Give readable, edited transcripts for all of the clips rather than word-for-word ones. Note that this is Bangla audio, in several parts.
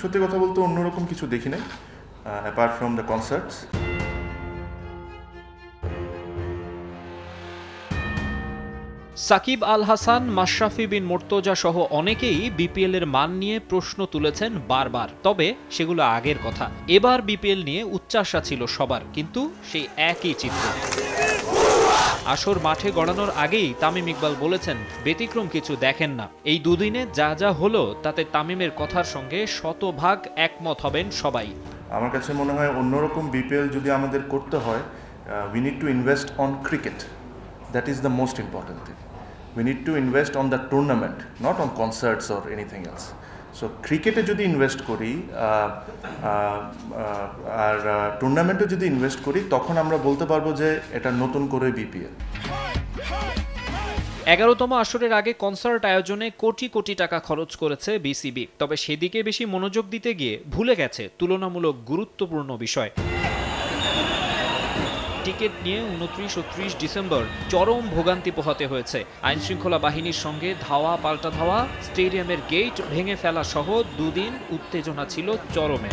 সত্যি কথা বলতে অন্যরকম কিছু দেখি নাই apart from the concerts. Shakib Al Hasan, Mashrafe Bin Mortaza সহ অনেকেই বিপিএল এর মান নিয়ে প্রশ্ন তুলেছেন বারবার, তবে সেগুলো আগের কথা। এবার বিপিএল নিয়ে উচ্চাশা ছিল সবার, কিন্তু সেই একই চিত্র। আসর মাঠে গড়ানোর আগেই তামিম ইকবাল বলেছেন ব্যতিক্রম কিছু দেখেন না। এই দুদিনে যা যা হলো তাতে তামিমের কথার সঙ্গে শতভাগ একমত হবেন সবাই। আমার কাছে মনে হয় অন্যরকম বিপিএল যদি আমাদের করতে হয়, we need to invest on cricket. That is the most important thing. We need to invest on the tournament, not on concerts or anything else. So ক্রিকেটে যদি ইনভেস্ট করি আর টুর্নামেন্টে যদি ইনভেস্ট করি, তখন আমরা বলতে পারবো যে এটা নতুন করে বিপিএল। 11তম আসরের আগে কনসার্ট আয়োজনে কোটি কোটি টাকা খরচ করেছে বিসিবি, তবে সেদিকে বেশি মনোযোগ দিতে গিয়ে ভুলে গেছে তুলনামূলক গুরুত্বপূর্ণ বিষয়। টিকিট নিয়ে 29 ও 30 ডিসেম্বর চরম ভোগান্তি পোহাতে হয়েছে। আইনশৃঙ্খলা বাহিনীর সঙ্গে ধাওয়া পাল্টা ধাওয়া, স্টেডিয়ামের গেট ভেঙে ফেলা সহ দুদিন উত্তেজনা ছিল চরমে।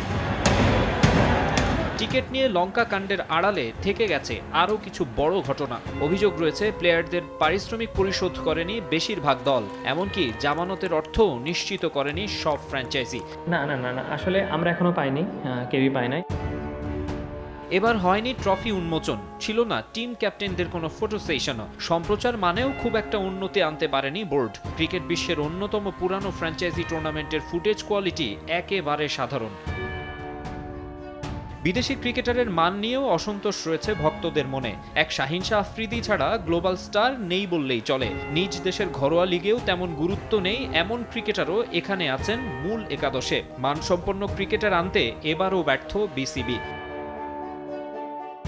টিকিট নিয়ে লঙ্কা কাণ্ডের আড়ালে থেকে গেছে আরও কিছু বড় ঘটনা। অভিযোগ রয়েছে প্লেয়ারদের পারিশ্রমিক পরিশোধ করেনি বেশিরভাগ দল, এমনকি জামানতের অর্থ নিশ্চিত করেনি সব ফ্র্যাঞ্চাইজি। না না না না আসলে আমরা এখনো পাইনি, কেউই পাই নাই। এবার হয়নি ট্রফি উন্মোচন, ছিল না টিম ক্যাপ্টেনদের কোনো ফটো সেশনও। সম্প্রচার মানেও খুব একটা উন্নতি আনতে পারেনি বোর্ড। ক্রিকেট বিশ্বের অন্যতম পুরানো ফ্র্যাঞ্চাইজি টুর্নামেন্টের ফুটেজ কোয়ালিটি একেবারে সাধারণ। বিদেশি ক্রিকেটারের মান নিয়েও অসন্তোষ রয়েছে ভক্তদের মনে। এক শাহিন শাহ আফ্রিদি ছাড়া গ্লোবাল স্টার নেই বললেই চলে। নিজ দেশের ঘরোয়া লিগেও তেমন গুরুত্ব নেই এমন ক্রিকেটারও এখানে আছেন মূল একাদশে। মানসম্পন্ন ক্রিকেটার আনতে এবারও ব্যর্থ বিসিবি।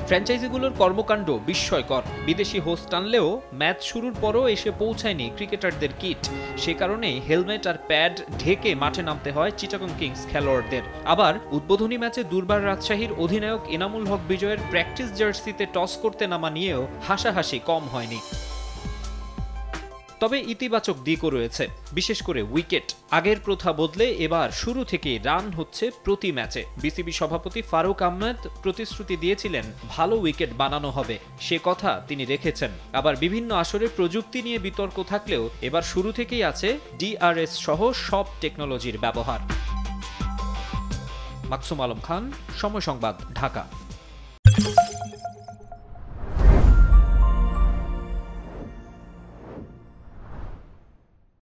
ফ্র্যাঞ্চাইজিগুলোর কর্মকাণ্ড বিস্ময়কর। বিদেশি হোস্ট আনলেও ম্যাচ শুরুর পরও এসে পৌঁছায়নি ক্রিকেটারদের কিট। সে কারণেই হেলমেট আর প্যাড ঢেকে মাঠে নামতে হয় চিটাগং কিংস খেলোয়াড়দের। আবার উদ্বোধনী ম্যাচে দুর্বার রাজশাহীর অধিনায়ক এনামুল হক বিজয়ের প্র্যাকটিস জার্সিতে টস করতে নামা নিয়েও হাসাহাসি কম হয়নি। তবে ইতিবাচক দিকও রয়েছে, বিশেষ করে উইকেট। আগের প্রথা বদলে এবার শুরু থেকেই রান হচ্ছে প্রতি ম্যাচে। বিসিবি সভাপতি ফারুক আহমেদ প্রতিশ্রুতি দিয়েছিলেন ভালো উইকেট বানানো হবে, সে কথা তিনি রেখেছেন। আবার বিভিন্ন আসরে প্রযুক্তি নিয়ে বিতর্ক থাকলেও এবার শুরু থেকেই আছে ডিআরএস সহ সব টেকনোলজির ব্যবহার। মাকসুম আলম খান, সময় সংবাদ, ঢাকা।